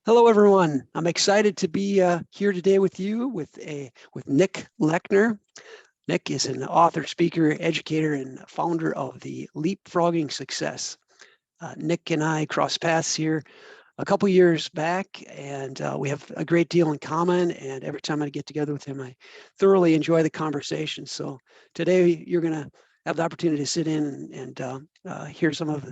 Hello, everyone. I'm excited to be here today with you with Nick Lechnir. Nick is an author, speaker, educator, and founder of the Leapfrogging Success. Nick and I crossed paths here a couple years back, and we have a great deal in common. And every time I get together with him, I thoroughly enjoy the conversation. So today, you're going to have the opportunity to sit in and hear some of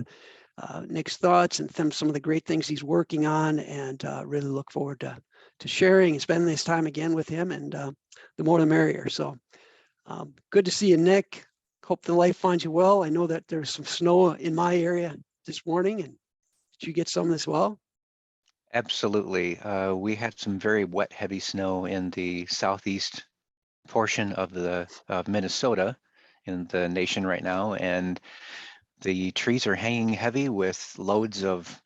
Nick's thoughts and some of the great things he's working on, and really look forward to sharing and spending this time again with him, and the more the merrier. So good to see you, Nick. Hope the life finds you well. I know that there's some snow in my area this morning, and did you get some as well? Absolutely. We had some very wet, heavy snow in the southeast portion of Minnesota in the nation right now, and the trees are hanging heavy with loads of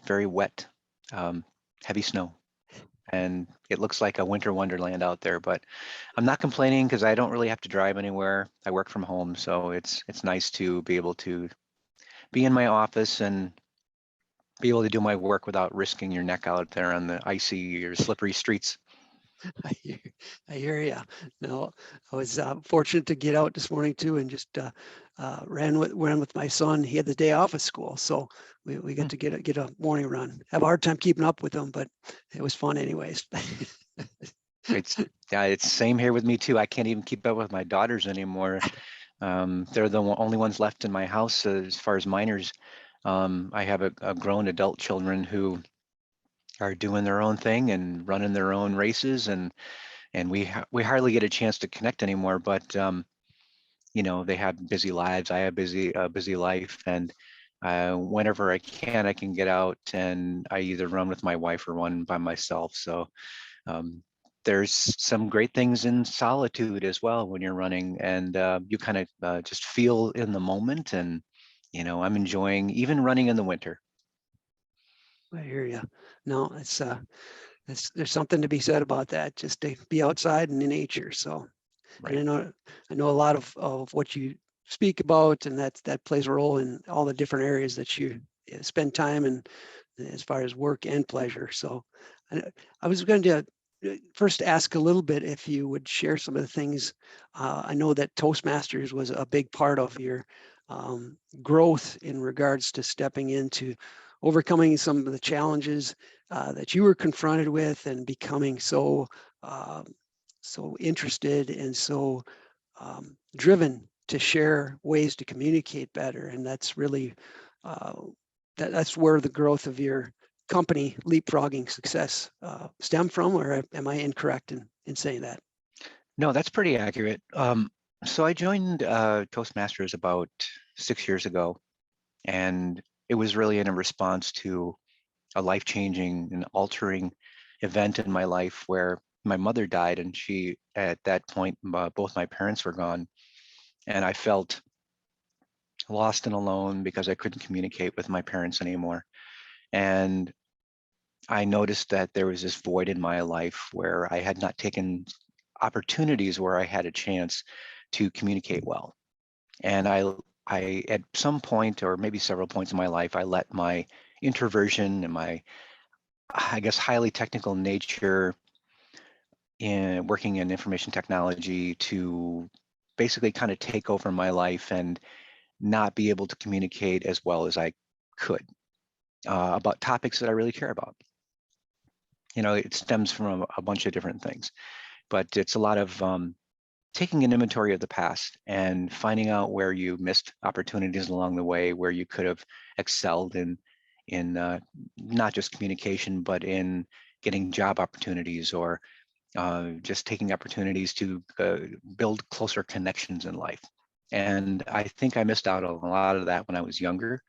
very wet, heavy snow. And it looks like a winter wonderland out there, but I'm not complaining because I don't really have to drive anywhere. I work from home, so it's nice to be able to be in my office and be able to do my work without risking your neck out there on the icy or slippery streets. I hear you. No, I was fortunate to get out this morning too, and just ran with my son. He had the day off of school, so we got to get a morning run. Have a hard time keeping up with him, but it was fun anyways. It's same here with me too. I can't even keep up with my daughters anymore. They're the only ones left in my house as far as minors. I have a grown adult children who are doing their own thing and running their own races, and we hardly get a chance to connect anymore. But they have busy lives. I have busy life, and whenever I can get out, and I either run with my wife or run by myself. So there's some great things in solitude as well when you're running, and you kind of just feel in the moment. And I'm enjoying even running in the winter. I hear you. No, there's something to be said about that. Just to be outside and in nature. So, Right. and I know a lot of what you speak about, and that plays a role in all the different areas that you spend time in, as far as work and pleasure. So, I was going to first ask a little bit if you would share some of the things. I know that Toastmasters was a big part of your growth in regards to stepping into overcoming some of the challenges that you were confronted with, and becoming so interested and so driven to share ways to communicate better. And that's really that's where the growth of your company, Leapfrogging Success, stem from, or am I incorrect in saying that? No, that's pretty accurate. So I joined Toastmasters about 6 years ago, and it was really in a response to a life-changing and altering event in my life where my mother died, and at that point, both my parents were gone, and I felt lost and alone because I couldn't communicate with my parents anymore. And I noticed that there was this void in my life where I had not taken opportunities where I had a chance to communicate well. And I at some point, or maybe several points in my life, I let my introversion and my, I guess, highly technical nature in working in information technology to basically kind of take over my life and not be able to communicate as well as I could about topics that I really care about. It stems from a bunch of different things, but it's a lot of taking an inventory of the past and finding out where you missed opportunities along the way, where you could have excelled in not just communication, but in getting job opportunities, or just taking opportunities to build closer connections in life. And I think I missed out on a lot of that when I was younger.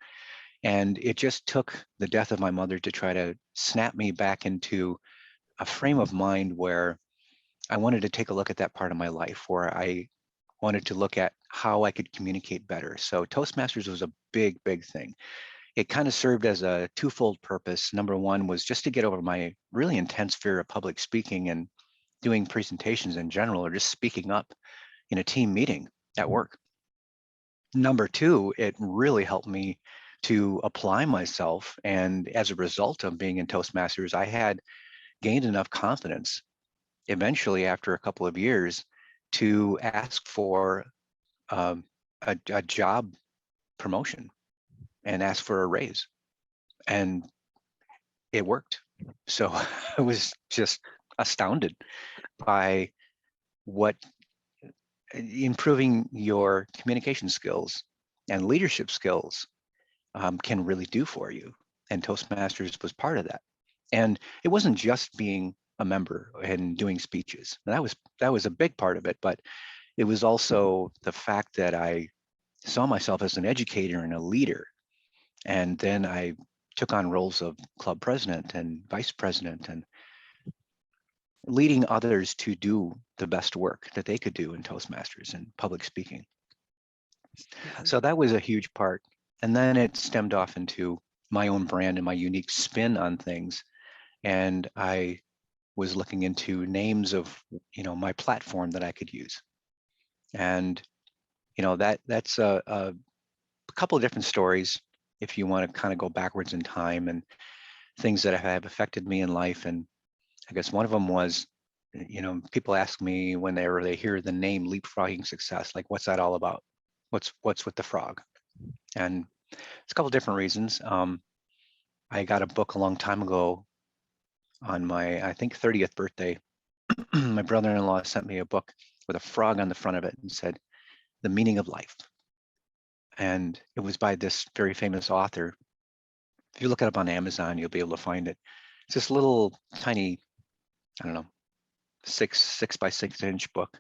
And it just took the death of my mother to try to snap me back into a frame of mind where I wanted to take a look at that part of my life, where I wanted to look at how I could communicate better. So Toastmasters was a big, big thing. It kind of served as a twofold purpose. Number one was just to get over my really intense fear of public speaking and doing presentations in general, or just speaking up in a team meeting at work. Number two, it really helped me to apply myself. And as a result of being in Toastmasters, I had gained enough confidence eventually after a couple of years to ask for a job promotion and ask for a raise. And it worked. So I was just astounded by what improving your communication skills and leadership skills can really do for you. And Toastmasters was part of that. And it wasn't just being a member and doing speeches. That was a big part of it, but it was also the fact that I saw myself as an educator and a leader. And then I took on roles of club president and vice president and leading others to do the best work that they could do in Toastmasters and public speaking. Yeah. So that was a huge part. And then it stemmed off into my own brand and my unique spin on things. And I was looking into names of, my platform that I could use. And, that's a couple of different stories if you want to kind of go backwards in time and things that have affected me in life. And I guess one of them was, people ask me when they hear the name Leapfrogging Success, like, what's that all about? What's with the frog? And it's a couple different reasons. I got a book a long time ago on my, I think, 30th birthday. My brother-in-law sent me a book with a frog on the front of it and said, "The Meaning of Life." And it was by this very famous author. If you look it up on Amazon, you'll be able to find it. It's this little tiny, I don't know, 6 by 6 inch book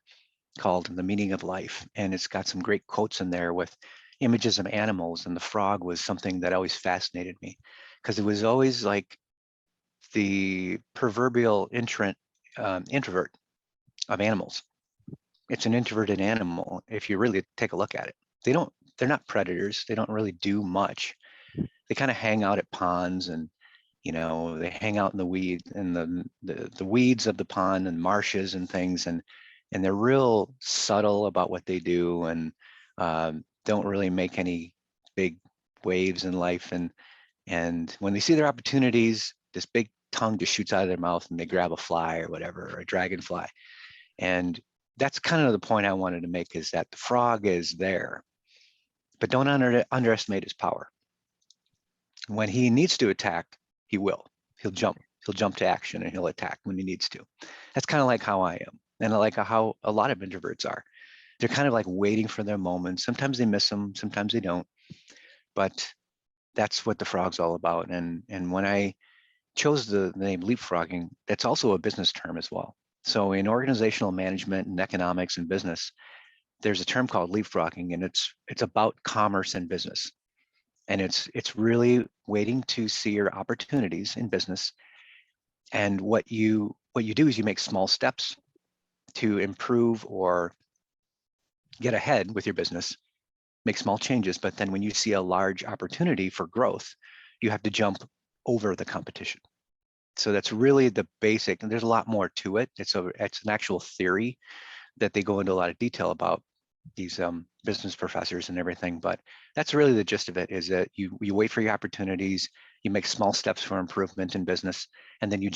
called The Meaning of Life. And it's got some great quotes in there with images of animals. And the frog was something that always fascinated me because it was always like the proverbial introvert of animals. It's an introverted animal. If you really take a look at it, they're not predators. They don't really do much. They kind of hang out at ponds and, they hang out in the weeds and the weeds of the pond and marshes and things. And they're real subtle about what they do and don't really make any big waves in life. And when they see their opportunities, this big tongue just shoots out of their mouth and they grab a fly or whatever, or a dragonfly. And that's kind of the point I wanted to make, is that the frog is there, but don't underestimate his power. When he needs to attack, he will. He'll jump to action and he'll attack when he needs to. That's kind of like how I am. And I like how a lot of introverts are. They're kind of like waiting for their moments. Sometimes they miss them, sometimes they don't. But that's what the frog's all about. And when I chose the name leapfrogging, that's also a business term as well. So in organizational management and economics and business, there's a term called leapfrogging, and it's about commerce and business. And it's really waiting to see your opportunities in business. And what you do is you make small steps to improve or get ahead with your business, make small changes. But then when you see a large opportunity for growth, you have to jump over the competition. So that's really the basic, and there's a lot more to it. It's an actual theory that they go into a lot of detail about, these business professors and everything. But that's really the gist of it, is that you wait for your opportunities, you make small steps for improvement in business, and then you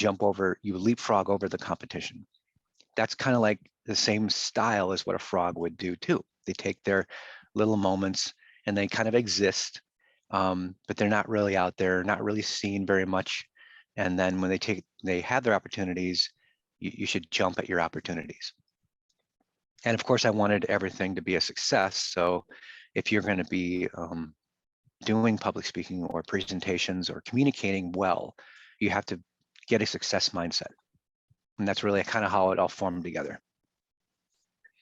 leapfrog over the competition. That's kind of like the same style as what a frog would do too. They take their little moments and they kind of exist, but they're not really out there, not really seen very much. And then when they have their opportunities, you should jump at your opportunities. And of course, I wanted everything to be a success. So if you're going to be doing public speaking or presentations or communicating well, you have to get a success mindset. And that's really kind of how it all formed together.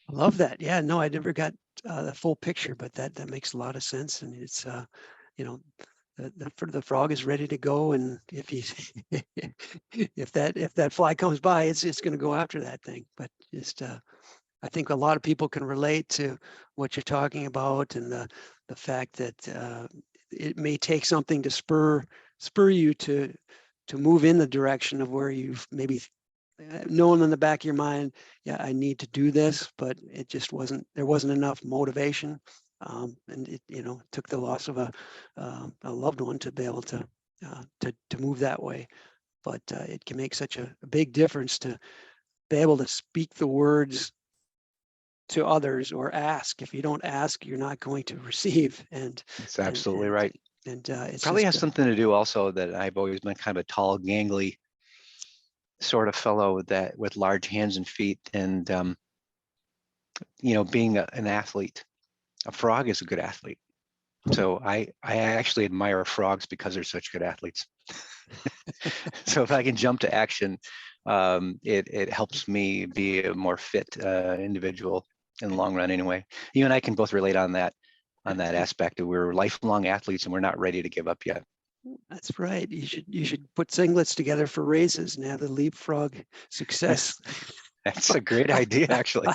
I love that. Yeah, no, I never got the full picture, but that makes a lot of sense. And it's, the frog is ready to go. And if he's, if that fly comes by, it's going to go after that thing. But just, I think a lot of people can relate to what you're talking about, and the fact that it may take something to spur you to move in the direction of where you've maybe known in the back of your mind, yeah, I need to do this, but it just there wasn't enough motivation. and it, took the loss of a loved one to be able to move that way. But it can make such a big difference to be able to speak the words to others, or ask. If you don't ask, you're not going to receive. And It's absolutely right. It's Probably just has something to do also that I've always been kind of a tall, gangly sort of fellow with large hands and feet, and being an athlete. A frog is a good athlete. So I actually admire frogs because they're such good athletes. So if I can jump to action, it helps me be a more fit individual in the long run anyway. You and I can both relate on that aspect of we're lifelong athletes and we're not ready to give up yet. That's right. You should put singlets together for races and have the leapfrog success. That's a great idea, actually.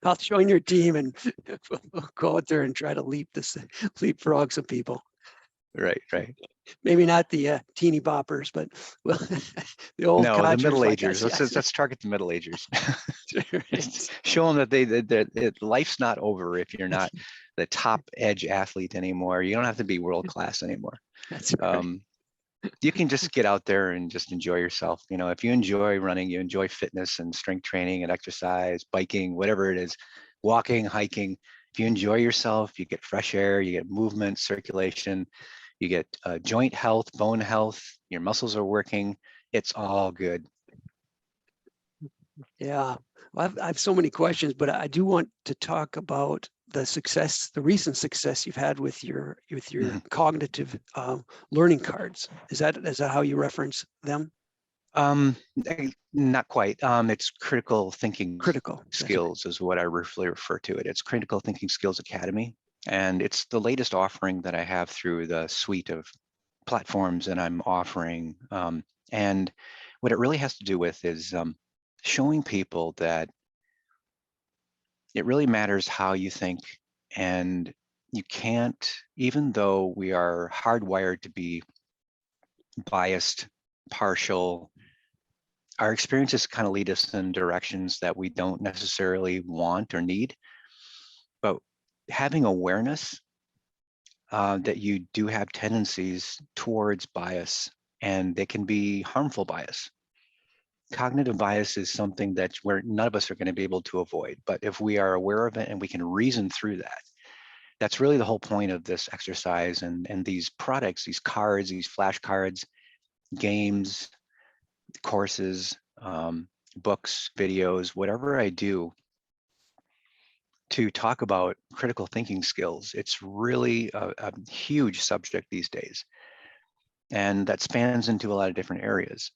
I'll join your team and we'll go out there and try to leapfrog some people. Right. Maybe not the teeny boppers, but well, the old no, the middle like agers. us. Let's target the middle agers. Right. Show them that life's not over if you're not the top edge athlete anymore. You don't have to be world class anymore. That's right. You can just get out there and just enjoy yourself. If you enjoy running, you enjoy fitness and strength training and exercise, biking, whatever it is, walking, hiking. If you enjoy yourself, you get fresh air, you get movement, circulation, you get joint health, bone health, your muscles are working. It's all good. Yeah, well, I have so many questions, but I do want to talk about the recent success you've had with your cognitive learning cards. Is that how you reference them? Not quite. It's critical thinking Critical skills is what I roughly refer to it. It's Critical Thinking Skills Academy, and it's the latest offering that I have through the suite of platforms that I'm offering. And what it really has to do with is showing people that it really matters how you think, and you can't, even though we are hardwired to be biased, partial, our experiences kind of lead us in directions that we don't necessarily want or need. But having awareness that you do have tendencies towards bias, and they can be harmful bias. Cognitive bias is something that's where none of us are going to be able to avoid. But if we are aware of it and we can reason through that, that's really the whole point of this exercise and these products, these cards, these flashcards, games, courses, books, videos, whatever I do to talk about critical thinking skills. It's really a huge subject these days. And that spans into a lot of different areas.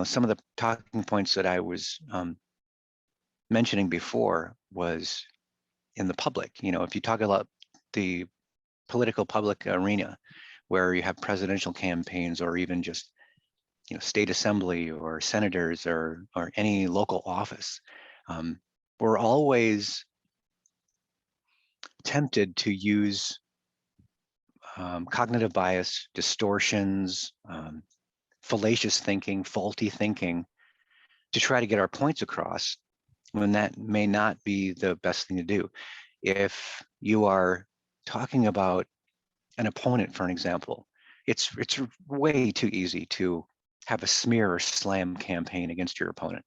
Some of the talking points that I was mentioning before was in the public. If you talk about the political public arena, where you have presidential campaigns or even just state assembly or senators or any local office, we're always tempted to use cognitive bias, distortions, fallacious thinking, faulty thinking to try to get our points across, when that may not be the best thing to do. If you are talking about an opponent, for an example, it's way too easy to have a smear or slam campaign against your opponent.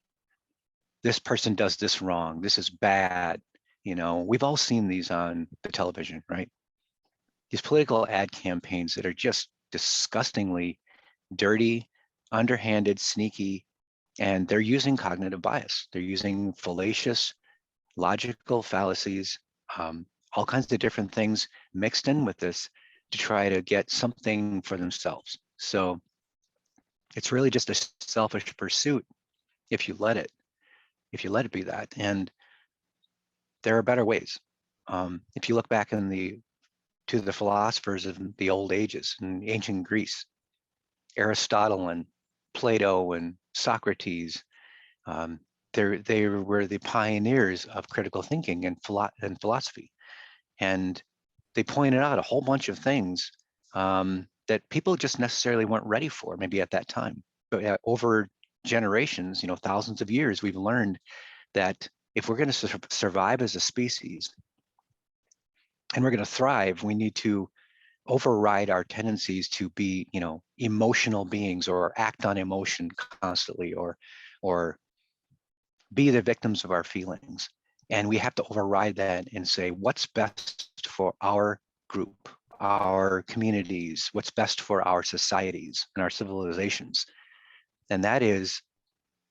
This person does this wrong. This is bad. We've all seen these on the television, right? These political ad campaigns that are just disgustingly dirty, underhanded, sneaky, and they're using cognitive bias. They're using fallacious, logical fallacies, all kinds of different things mixed in with this to try to get something for themselves. So it's really just a selfish pursuit if you let it be that. And there are better ways. If you look back to the philosophers of the old ages in ancient Greece, Aristotle and Plato and Socrates, they were the pioneers of critical thinking and philosophy. And they pointed out a whole bunch of things that people just necessarily weren't ready for, maybe at that time. But over generations, thousands of years, we've learned that if we're going to survive as a species and we're going to thrive, we need to override our tendencies to be, emotional beings or act on emotion constantly, or be the victims of our feelings. And we have to override that and say, what's best for our group, our communities, what's best for our societies and our civilizations. And that is,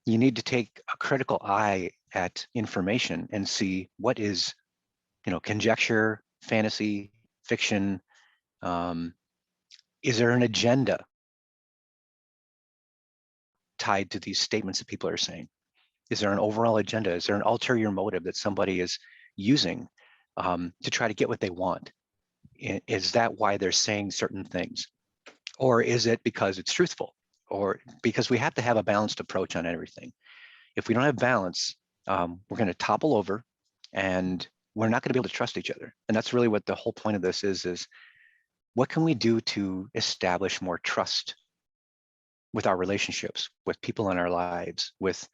you need to take a critical eye at information and see what is, conjecture, fantasy, fiction. Is there an agenda tied to these statements that people are saying? Is there an overall agenda? Is there an ulterior motive that somebody is using to try to get what they want? Is that why they're saying certain things? Or is it because it's truthful? Or because we have to have a balanced approach on everything. If we don't have balance, we're going to topple over and we're not going to be able to trust each other. And that's really what the whole point of this is what can we do to establish more trust with our relationships, with people in our lives, with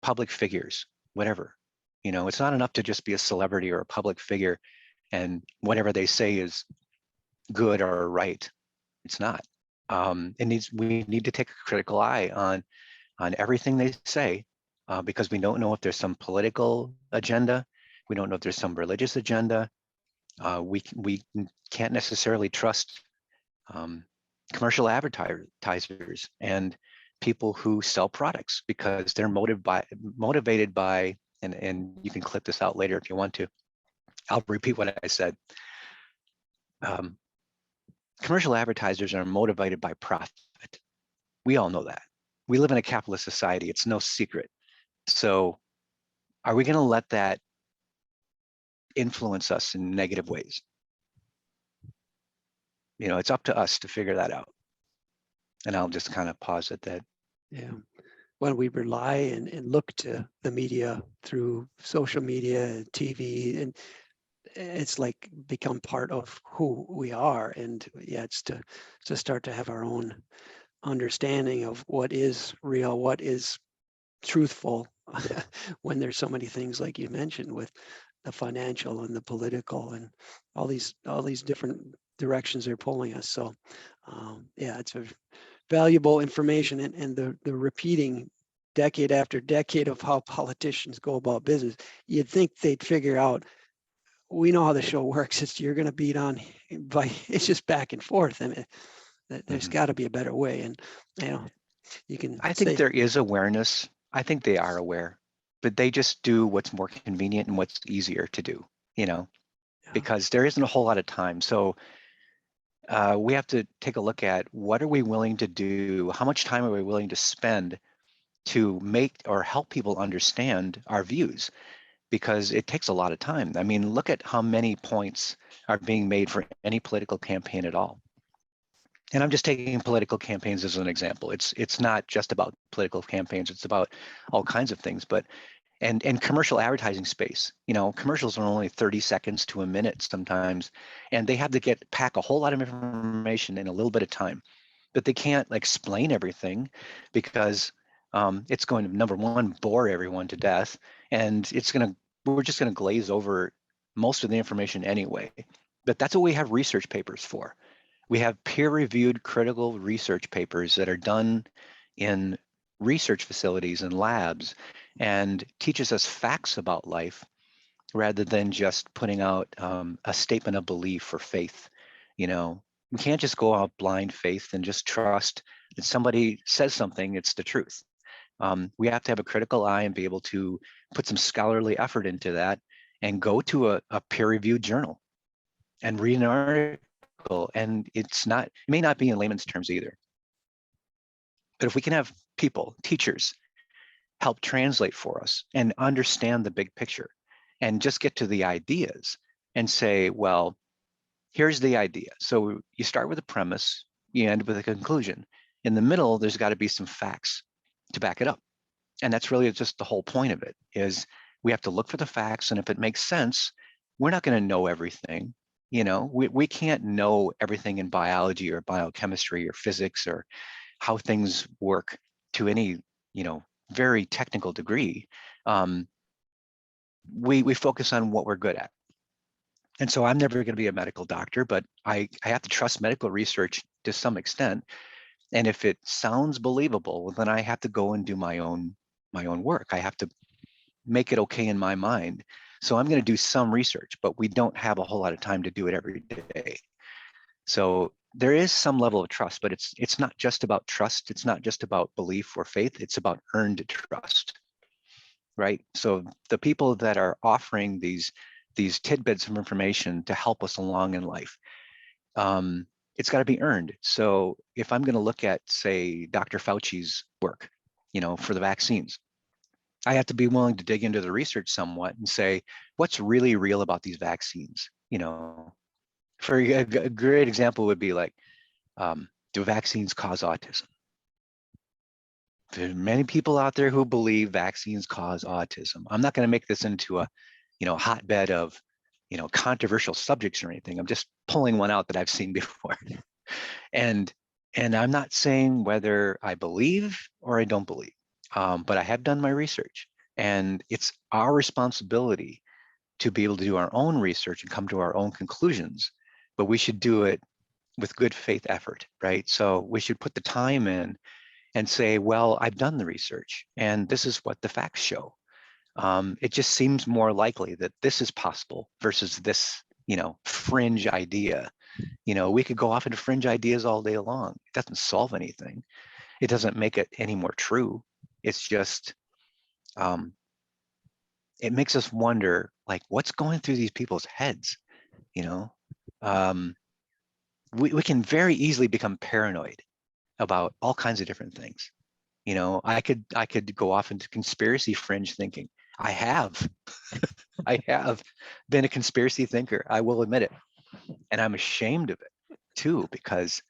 public figures, whatever. It's not enough to just be a celebrity or a public figure and whatever they say is good or right. It's not. We need to take a critical eye on everything they say, because we don't know if there's some political agenda. We don't know if there's some religious agenda. We can't necessarily trust commercial advertisers and people who sell products because they're motivated by, and you can clip this out later if you want to. I'll repeat what I said. Commercial advertisers are motivated by profit. We all know that. We live in a capitalist society. It's no secret. So are we going to let that influence us in negative ways? It's up to us to figure that out. And I'll just kind of pause at that. Yeah. When we rely and look to the media through social media, TV, and it's like become part of who we are. And yeah, it's to start to have our own understanding of what is real, what is truthful, when there's so many things like you mentioned with the financial and the political and all these different directions they're pulling us. So yeah, it's a valuable information, and the repeating decade after decade of how politicians go about business. You'd think they'd figure out, we know how the show works. It's you're going to beat on by, it's just back and forth. I mean, there's got to be a better way. And you can I think there is awareness. I think they are aware, but they just do what's more convenient and what's easier to do, because there isn't a whole lot of time. So we have to take a look at what are we willing to do? How much time are we willing to spend to make or help people understand our views? Because it takes a lot of time. I mean, look at how many points are being made for any political campaign at all. And I'm just taking political campaigns as an example. It's not just about political campaigns. It's about all kinds of things. But and commercial advertising space, commercials are only 30 seconds to a minute sometimes, and they have to pack a whole lot of information in a little bit of time. But they can't explain everything because it's going to, number one, bore everyone to death, and we're just going to glaze over most of the information anyway. But that's what we have research papers for. We have peer-reviewed critical research papers that are done in research facilities and labs and teaches us facts about life rather than just putting out a statement of belief or faith. We can't just go out blind faith and just trust that somebody says something, it's the truth. We have to have a critical eye and be able to put some scholarly effort into that and go to a peer-reviewed journal and read an article. And it may not be in layman's terms either. But if we can have people, teachers, help translate for us and understand the big picture and just get to the ideas and say, well, here's the idea. So you start with a premise, you end with a conclusion. In the middle, there's got to be some facts to back it up. And that's really just the whole point of it, is we have to look for the facts. And if it makes sense, we're not going to know everything. We can't know everything in biology or biochemistry or physics or how things work to any, very technical degree. we focus on what we're good at. And so I'm never going to be a medical doctor, but I have to trust medical research to some extent. And if it sounds believable, then I have to go and do my own work. I have to make it okay in my mind. So I'm going to do some research, but we don't have a whole lot of time to do it every day. So there is some level of trust, but it's not just about trust. It's not just about belief or faith. It's about earned trust, right? So the people that are offering these tidbits of information to help us along in life, it's got to be earned. So if I'm going to look at, say, Dr. Fauci's work, for the vaccines, I have to be willing to dig into the research somewhat and say, what's really real about these vaccines? For a great example would be like, do vaccines cause autism? There are many people out there who believe vaccines cause autism. I'm not going to make this into a, hotbed of, controversial subjects or anything. I'm just pulling one out that I've seen before. And I'm not saying whether I believe or I don't believe, but I have done my research, and it's our responsibility to be able to do our own research and come to our own conclusions, but we should do it with good faith effort, right? So we should put the time in and say, well, I've done the research and this is what the facts show. It just seems more likely that this is possible versus this, fringe idea. We could go off into fringe ideas all day long. It doesn't solve anything. It doesn't make it any more true. It's just, it makes us wonder, like, what's going through these people's heads, we can very easily become paranoid about all kinds of different things. I could go off into conspiracy fringe thinking. I have been a conspiracy thinker. I will admit it. And I'm ashamed of it too, because,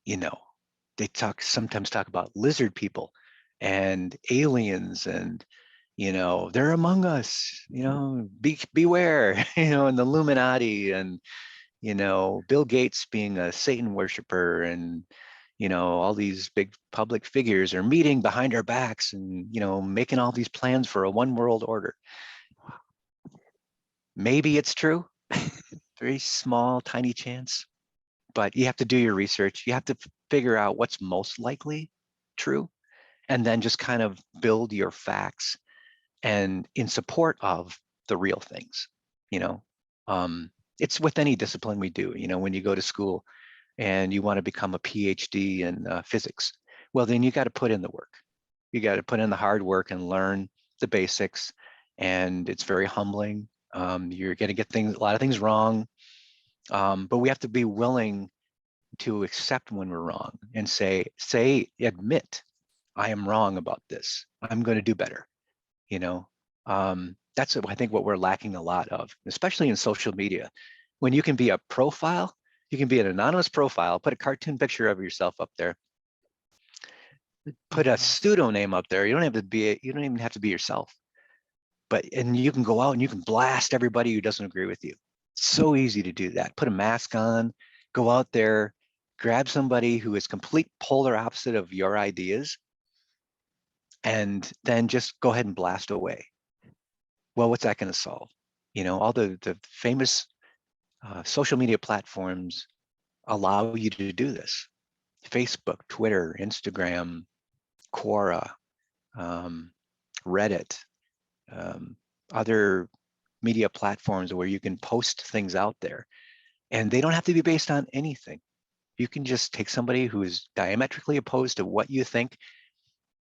they sometimes talk about lizard people and aliens and, they're among us, beware, and the Illuminati and, Bill Gates being a Satan worshiper and, all these big public figures are meeting behind our backs and, making all these plans for a one world order. Maybe it's true, very small, tiny chance, but you have to do your research. You have to figure out what's most likely true, and then just kind of build your facts and in support of the real things. It's with any discipline we do. When you go to school and you want to become a PhD in physics, well, then you got to put in the work. You got to put in the hard work and learn the basics, and it's very humbling. You're going to get a lot of things wrong, but we have to be willing to accept when we're wrong and admit, I am wrong about this. I'm going to do better. That's I think what we're lacking a lot of, especially in social media. When you can be a profile, you can be an anonymous profile, put a cartoon picture of yourself up there, put a pseudonym up there. You don't even have to be yourself. And you can go out and you can blast everybody who doesn't agree with you. It's so easy to do that. Put a mask on, go out there, grab somebody who is complete polar opposite of your ideas, and then just go ahead and blast away. Well, what's that going to solve? All the famous social media platforms allow you to do this. Facebook, Twitter, Instagram, Quora, Reddit, other media platforms where you can post things out there, and they don't have to be based on anything. You can just take somebody who is diametrically opposed to what you think,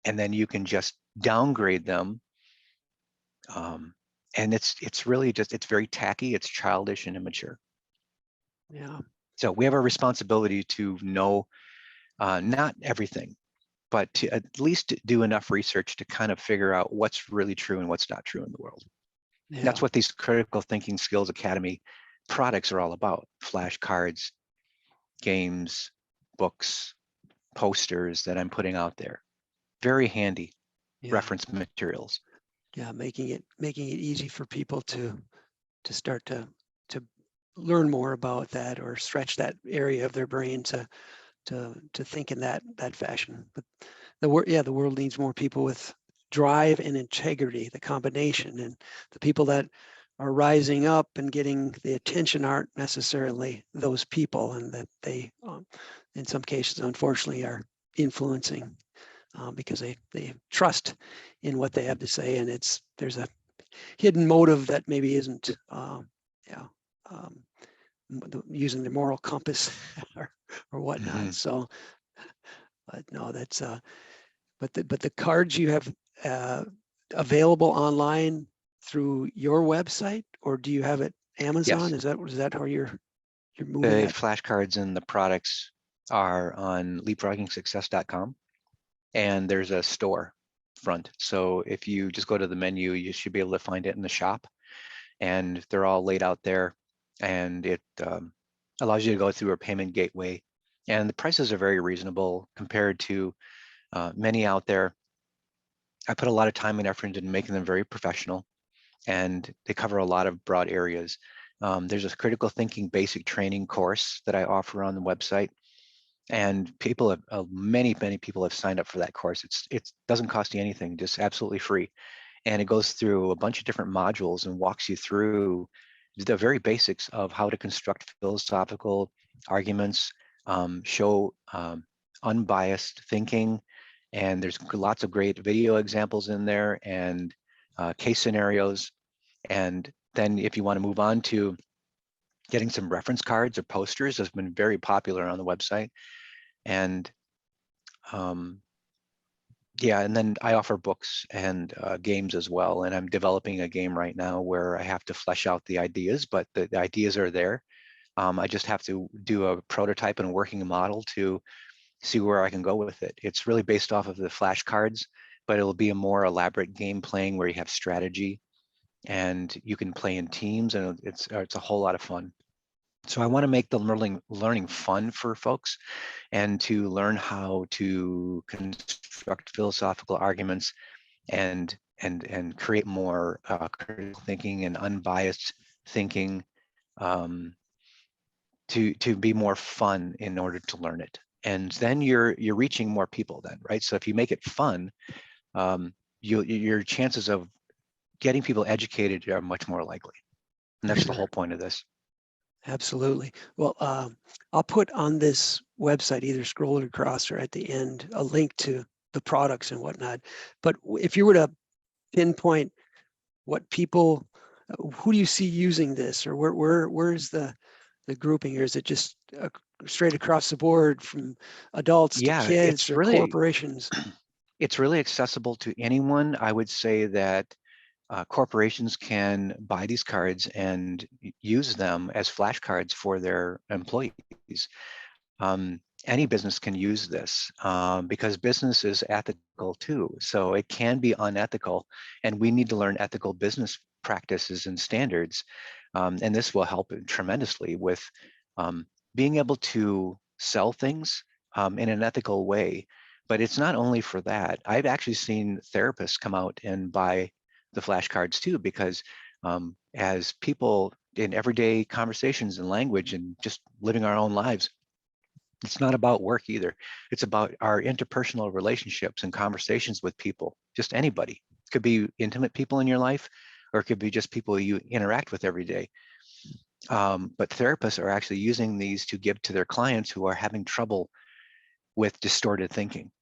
and then you can just downgrade them. And it's really just, it's very tacky, it's childish and immature. Yeah. So we have a responsibility to know not everything, but to at least do enough research to kind of figure out what's really true and what's not true in the world. Yeah. That's what these Critical Thinking Skills Academy products are all about. Flashcards, games, books, posters that I'm putting out there. Very handy reference materials. Yeah, making it easy for people to start to learn more about that, or stretch that area of their brain to think in that fashion. But the world needs more people with drive and integrity, the combination. And the people that are rising up and getting the attention aren't necessarily those people, and that they, in some cases, unfortunately, are influencing because they trust in what they have to say, and there's a hidden motive that maybe isn't, using the moral compass or whatnot. Mm-hmm. So, but no, that's but the cards you have available online through your website, or do you have it Amazon? Yes, Is that how you're moving the that? flashcards and the products are on leapfroggingsuccess.com, and there's a store front. So if you just go to the menu, you should be able to find it in the shop, and they're all laid out there, and it allows you to go through a payment gateway, and the prices are very reasonable compared to many out there. I put a lot of time and effort into making them very professional, and they cover a lot of broad areas. There's a critical thinking basic training course that I offer on the website, and people have many people have signed up for that course. It doesn't cost you anything, just absolutely free, and it goes through a bunch of different modules and walks you through the very basics of how to construct philosophical arguments, show unbiased thinking, and there's lots of great video examples in there, and case scenarios. And then if you want to move on to getting some reference cards or posters, has been very popular on the website. And yeah, and then I offer books and games as well. And I'm developing a game right now where I have to flesh out the ideas, but the ideas are there. I just have to do a prototype and a working model to see where I can go with it. It's really based off of the flashcards, but it'll be a more elaborate game playing where you have strategy and you can play in teams, and it's a whole lot of fun. So I want to make the learning fun for folks, and to learn how to construct philosophical arguments and create more critical thinking and unbiased thinking, to be more fun in order to learn it. And then you're reaching more people then, right? So if you make it fun, your chances of getting people educated are much more likely. And that's the whole point of this. Absolutely. Well, I'll put on this website, either scroll it across or at the end, a link to the products and whatnot. But if you were to pinpoint what people, who do you see using this, or where's the grouping here? Is it just straight across the board from adults to Yeah, kids or corporations? it's really accessible to anyone. I would say that corporations can buy these cards and use them as flashcards for their employees. Any business can use this because business is ethical too. So it can be unethical, and we need to learn ethical business practices and standards. And this will help tremendously with being able to sell things in an ethical way. But it's not only for that. I've actually seen therapists come out and buy the flashcards too, because as people in everyday conversations and language and just living our own lives, it's not about work either. It's about our interpersonal relationships and conversations with people, just anybody. It could be intimate people in your life, or it could be just people you interact with every day. But therapists are actually using these to give to their clients who are having trouble with distorted thinking.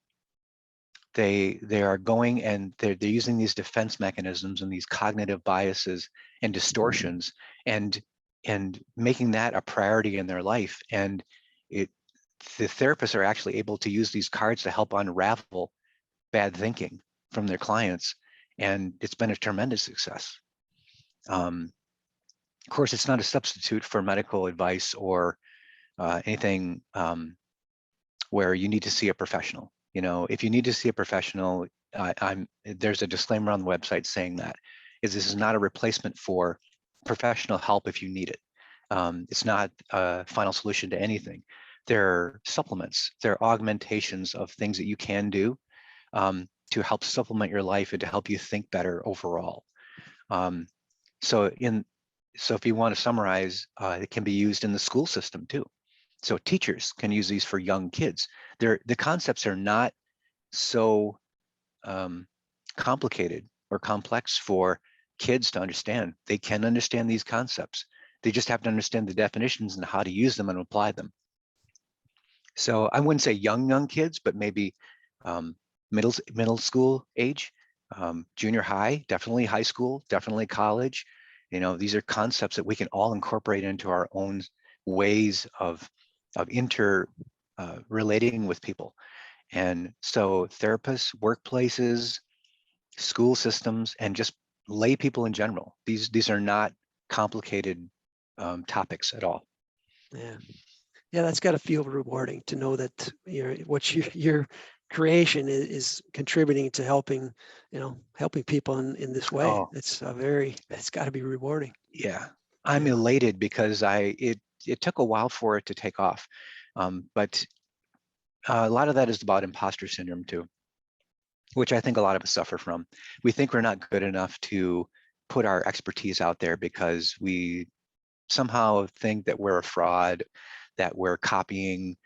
They are going and they're using these defense mechanisms and these cognitive biases and distortions, and making that a priority in their life. And the therapists are actually able to use these cards to help unravel bad thinking from their clients, and it's been a tremendous success. Of course, it's not a substitute for medical advice or anything where you need to see a professional. You know, if you need to see a professional, there's a disclaimer on the website saying that this is not a replacement for professional help if you need it. It's not a final solution to anything. They're supplements. They're augmentations of things that you can do to help supplement your life and to help you think better overall. So if you want to summarize, it can be used in the school system too. So teachers can use these for young kids. The concepts are not so complicated or complex for kids to understand. They can understand these concepts. They just have to understand the definitions and how to use them and apply them. So I wouldn't say young kids, but maybe middle school age, junior high, definitely high school, definitely college. You know, these are concepts that we can all incorporate into our own ways of relating with people. And so therapists, workplaces, school systems, and just lay people in general, these are not complicated topics at all. Yeah, that's got to feel rewarding to know that your creation is contributing to helping people in this way. Oh, It's got to be rewarding. yeah, I'm Yeah. elated because it took a while for it to take off, but a lot of that is about imposter syndrome too, which I think a lot of us suffer from. We think we're not good enough to put our expertise out there because we somehow think that we're a fraud, that we're copying,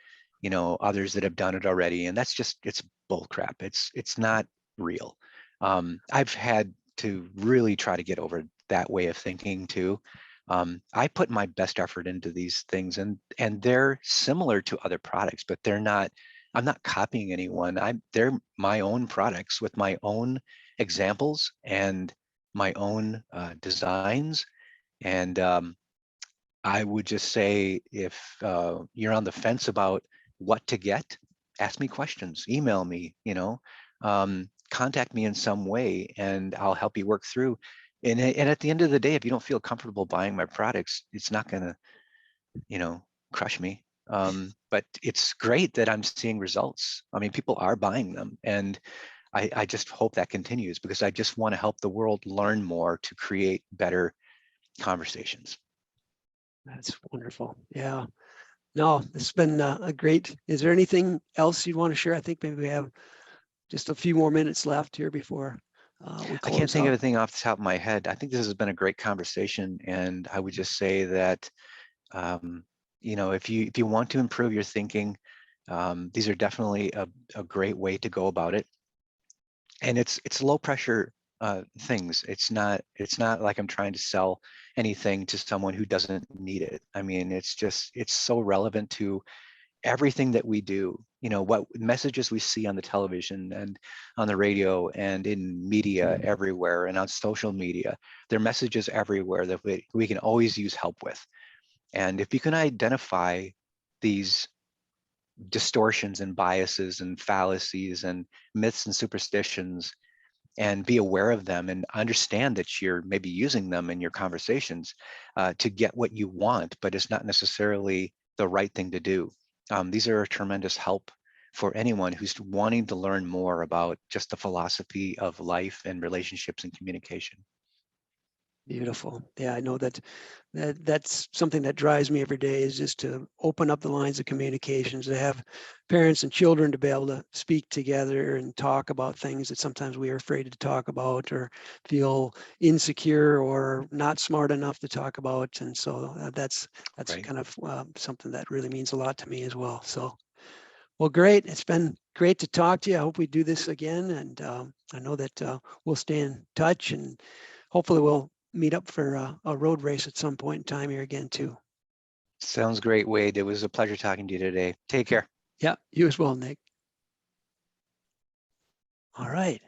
others that have done it already, and it's bull crap. It's not real. I've had to really try to get over that way of thinking too. I put my best effort into these things, and they're similar to other products, but they're not. I'm not copying anyone. They're my own products with my own examples and my own designs. And I would just say, if you're on the fence about what to get, ask me questions, email me, contact me in some way, and I'll help you work through. And at the end of the day, if you don't feel comfortable buying my products, it's not going to, crush me. But it's great that I'm seeing results. I mean, people are buying them, and I just hope that continues, because I just want to help the world learn more to create better conversations. That's wonderful. Yeah. No, it's been a great. Is there anything else you'd want to share? I think maybe we have just a few more minutes left here before we I can't close think of out. anything off the top of my head. I think this has been a great conversation, and I would just say that if you want to improve your thinking, these are definitely a great way to go about it. And it's low pressure things. It's not like I'm trying to sell anything to someone who doesn't need it. I mean, it's so relevant to everything that we do. What messages we see on the television and on the radio and in media everywhere and on social media. There are messages everywhere that we can always use help with. And if you can identify these distortions and biases and fallacies and myths and superstitions, and be aware of them and understand that you're maybe using them in your conversations to get what you want, but it's not necessarily the right thing to do. These are a tremendous help for anyone who's wanting to learn more about just the philosophy of life and relationships and communication. Beautiful. Yeah, I know that's something that drives me every day, is just to open up the lines of communications, to have parents and children to be able to speak together and talk about things that sometimes we are afraid to talk about or feel insecure or not smart enough to talk about. And so that's Right. kind of something that really means a lot to me as well. So, well, great. It's been great to talk to you. I hope we do this again. And I know that we'll stay in touch, and hopefully we'll meet up for a road race at some point in time here again too. Sounds great, Wade. It was a pleasure talking to you today. Take care. Yeah, you as well, Nick. All right.